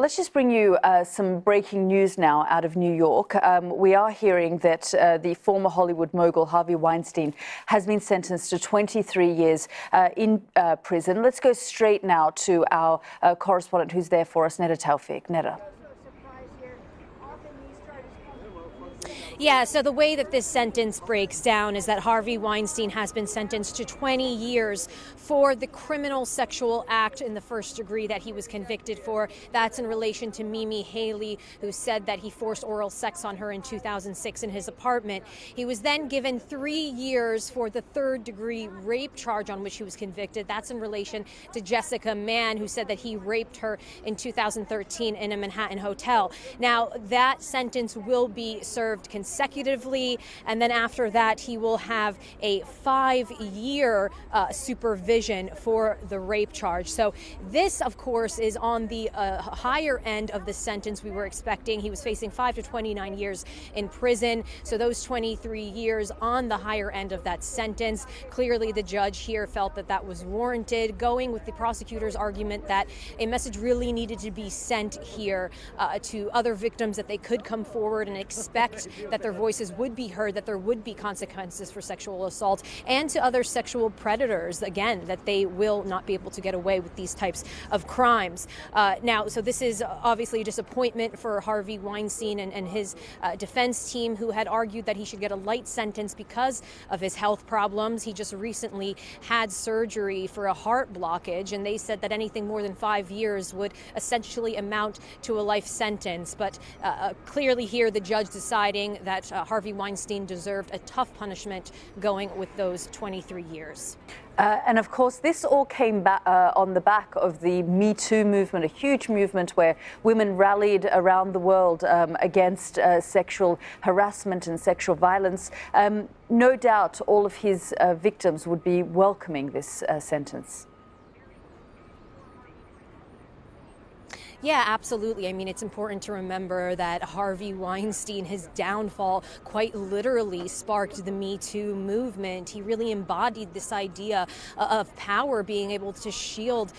Let's just bring you some breaking news now out of New York. We are hearing that the former Hollywood mogul Harvey Weinstein has been sentenced to 23 years in prison. Let's go straight now to our correspondent who's there for us, Neda Taufik. Neda. Yeah, so the way that this sentence breaks down is that Harvey Weinstein has been sentenced to 20 years for the criminal sexual act in the first degree that he was convicted for. That's in relation to Mimi Haley, who said that he forced oral sex on her in 2006 in his apartment. He was then given 3 years for the third degree rape charge on which he was convicted. That's in relation to Jessica Mann, who said that he raped her in 2013 in a Manhattan hotel. Now, that sentence will be served consecutively, and then after that he will have a 5-year supervision for the rape charge. So this, of course, is on the higher end of the sentence we were expecting. He was facing 5 to 29 years in prison, so those 23 years on the higher end of that sentence. Clearly the judge here felt that that was warranted, going with the prosecutor's argument that a message really needed to be sent here to other victims, that they could come forward and expect that their voices would be heard, that there would be consequences for sexual assault, and to other sexual predators, again, that they will not be able to get away with these types of crimes. Now, so this is obviously a disappointment for Harvey Weinstein and his defense team, who had argued that he should get a light sentence because of his health problems. He just recently had surgery for a heart blockage, and they said that anything more than 5 years would essentially amount to a life sentence. But clearly here the judge deciding that Harvey Weinstein deserved a tough punishment, going with those 23 years. And of course, this all came back on the back of the Me Too movement, a huge movement where women rallied around the world against sexual harassment and sexual violence. No doubt all of his victims would be welcoming this sentence. Yeah, absolutely. I mean, it's important to remember that Harvey Weinstein, his downfall quite literally sparked the Me Too movement. He really embodied this idea of power, being able to shield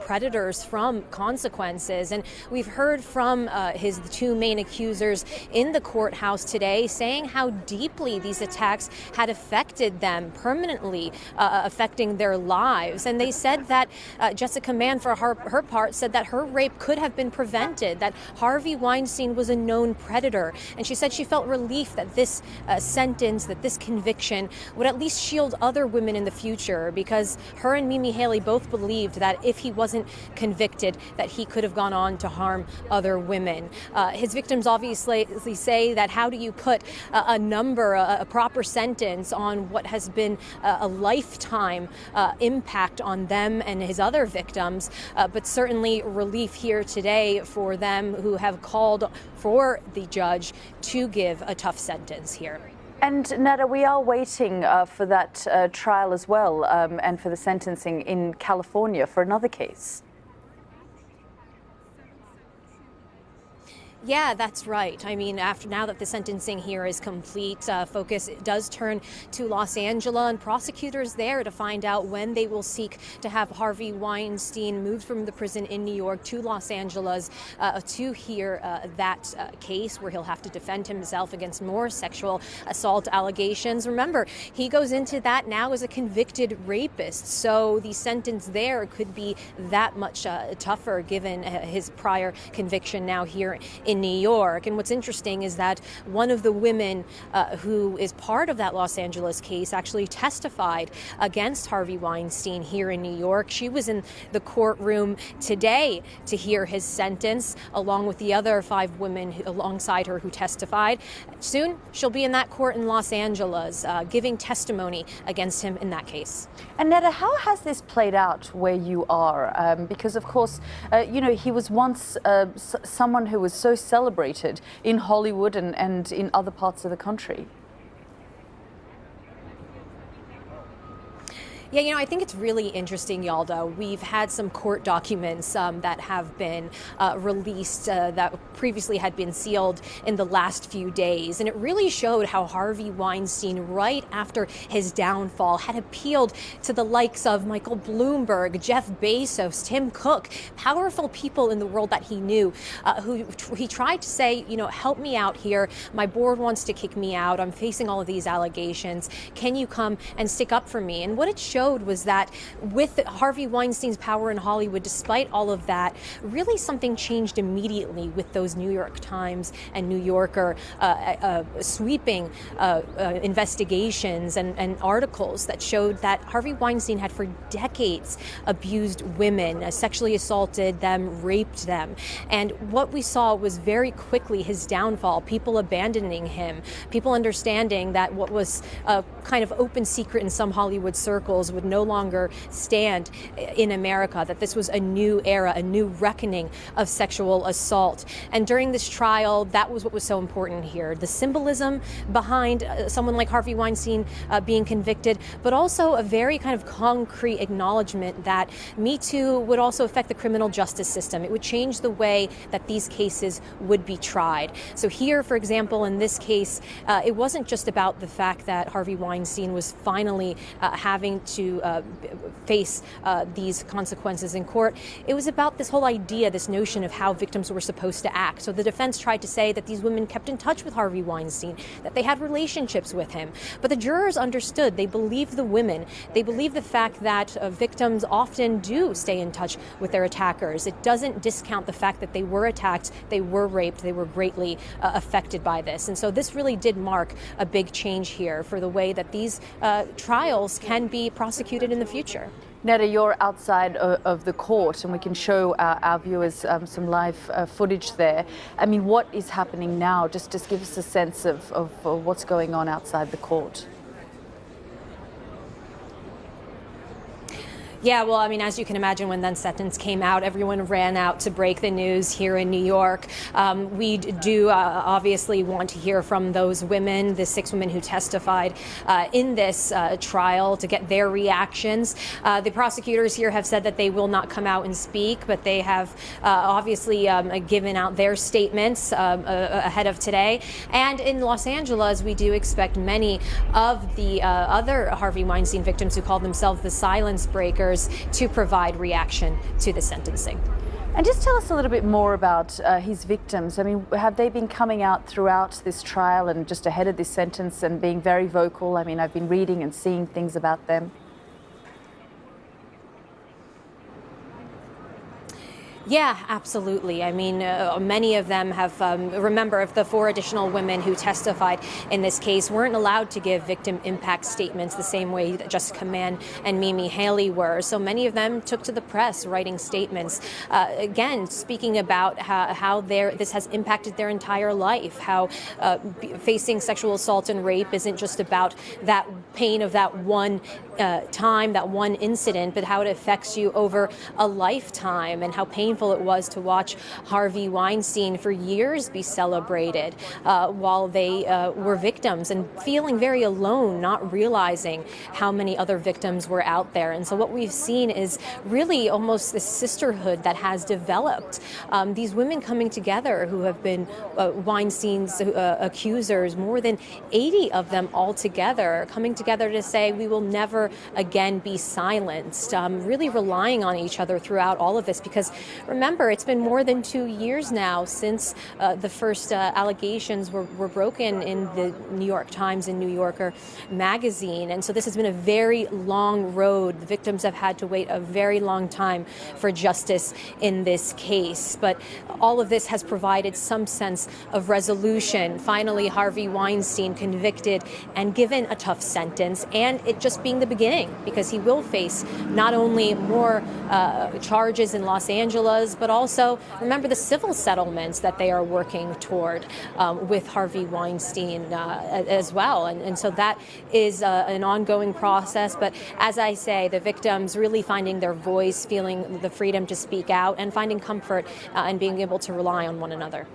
predators from consequences. And we've heard from his two main accusers in the courthouse today saying how deeply these attacks had affected them permanently, affecting their lives. And they said that Jessica Mann, for her part, said that her rape could have been prevented, that Harvey Weinstein was a known predator. And she said she felt relief that this sentence, that this conviction would at least shield other women in the future, because her and Mimi Haley both believed that if he wasn't convicted, that he could have gone on to harm other women. His victims obviously say that how do you put a number, a proper sentence on what has been a lifetime impact on them and his other victims, but certainly relief here today for them, who have called for the judge to give a tough sentence here. And Neda, we are waiting for that trial as well, and for the sentencing in California for another case. Yeah, that's right. I mean, now that the sentencing here is complete, focus does turn to Los Angeles, and prosecutors there to find out when they will seek to have Harvey Weinstein moved from the prison in New York to Los Angeles to hear that case where he'll have to defend himself against more sexual assault allegations. Remember, he goes into that now as a convicted rapist, so the sentence there could be that much tougher given his prior conviction now here in New York. And what's interesting is that one of the women who is part of that Los Angeles case actually testified against Harvey Weinstein here in New York. She was in the courtroom today to hear his sentence, along with the other 5 women alongside her who testified. Soon she'll be in that court in Los Angeles giving testimony against him in that case. And Neda, how has this played out where you are? Because of course, you know, he was once someone who was so celebrated in Hollywood and in other parts of the country. Yeah, I think it's really interesting, Yalda. We've had some court documents that have been released that previously had been sealed in the last few days. And it really showed how Harvey Weinstein, right after his downfall, had appealed to the likes of Michael Bloomberg, Jeff Bezos, Tim Cook, powerful people in the world that he knew, who he tried to say, help me out here. My board wants to kick me out. I'm facing all of these allegations. Can you come and stick up for me? And what it showed was that with Harvey Weinstein's power in Hollywood, despite all of that, really something changed immediately with those New York Times and New Yorker sweeping investigations and articles that showed that Harvey Weinstein had for decades abused women, sexually assaulted them, raped them. And what we saw was very quickly his downfall, people abandoning him, people understanding that what was a kind of open secret in some Hollywood circles would no longer stand in America, that this was a new era, a new reckoning of sexual assault. And during this trial, that was what was so important here. The symbolism behind someone like Harvey Weinstein being convicted, but also a very kind of concrete acknowledgement that Me Too would also affect the criminal justice system. It would change the way that these cases would be tried. So here, for example, in this case, it wasn't just about the fact that Harvey Weinstein was finally having to face these consequences in court. It was about this whole idea, this notion of how victims were supposed to act. So the defense tried to say that these women kept in touch with Harvey Weinstein, that they had relationships with him. But the jurors understood. They believed the women. They believed the fact that victims often do stay in touch with their attackers. It doesn't discount the fact that they were attacked, they were raped, they were greatly affected by this. And so this really did mark a big change here for the way that these trials can be prosecuted in the future. Netta, you're outside of the court, and we can show our viewers some live footage there. I mean, what is happening now? Just give us a sense of what's going on outside the court. Yeah, well, I mean, as you can imagine, when that sentence came out, everyone ran out to break the news here in New York. We do obviously want to hear from those women, the 6 women who testified in this trial, to get their reactions. The prosecutors here have said that they will not come out and speak, but they have obviously given out their statements ahead of today. And in Los Angeles, we do expect many of the other Harvey Weinstein victims who call themselves the silence breakers to provide reaction to the sentencing. And just tell us a little bit more about his victims. I mean, have they been coming out throughout this trial and just ahead of this sentence and being very vocal? I mean, I've been reading and seeing things about them. Yeah, absolutely. I mean, many of them have, remember, if the 4 additional women who testified in this case weren't allowed to give victim impact statements the same way that Jessica Mann and Mimi Haley were. So many of them took to the press writing statements, again, speaking about how this has impacted their entire life, how facing sexual assault and rape isn't just about that pain of that one time, that one incident, but how it affects you over a lifetime, and how painful it was to watch Harvey Weinstein for years be celebrated while they were victims, and feeling very alone, not realizing how many other victims were out there. And so what we've seen is really almost this sisterhood that has developed. These women coming together who have been Weinstein's accusers, more than 80 of them altogether, coming together to say we will never again be silenced, really relying on each other throughout all of this. Because remember, it's been more than 2 years now since the first allegations were broken in the New York Times and New Yorker magazine. And so this has been a very long road. The victims have had to wait a very long time for justice in this case. But all of this has provided some sense of resolution. Finally, Harvey Weinstein convicted and given a tough sentence, and it just being the beginning, because he will face not only more charges in Los Angeles, but also, remember, the civil settlements that they are working toward with Harvey Weinstein as well. And so that is an ongoing process. But as I say, the victims really finding their voice, feeling the freedom to speak out, and finding comfort and being able to rely on one another.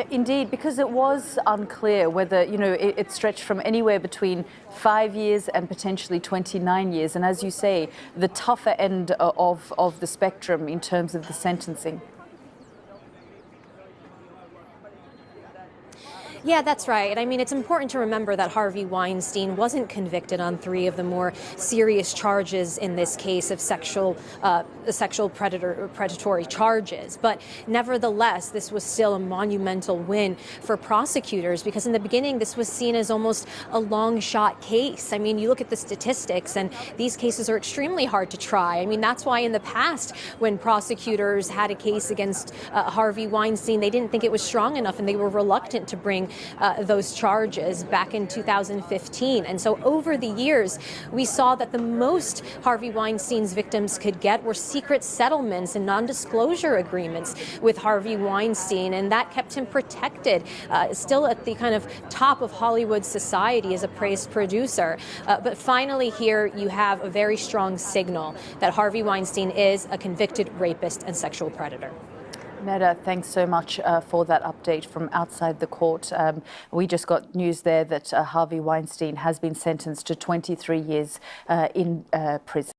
Indeed, because it was unclear whether, it stretched from anywhere between 5 years and potentially 29 29 years. And as you say, the tougher end of the spectrum in terms of the sentencing. Yeah, that's right. I mean, it's important to remember that Harvey Weinstein wasn't convicted on 3 of the more serious charges in this case of predatory charges. But nevertheless, this was still a monumental win for prosecutors, because in the beginning, this was seen as almost a long shot case. I mean, you look at the statistics, and these cases are extremely hard to try. I mean, that's why in the past, when prosecutors had a case against Harvey Weinstein, they didn't think it was strong enough, and they were reluctant to bring those charges back in 2015. And so over the years, we saw that the most Harvey Weinstein's victims could get were secret settlements and non-disclosure agreements with Harvey Weinstein, and that kept him protected, still at the kind of top of Hollywood society as a praised producer. But finally here, you have a very strong signal that Harvey Weinstein is a convicted rapist and sexual predator. Neda, thanks so much for that update from outside the court. We just got news there that Harvey Weinstein has been sentenced to 23 years in prison.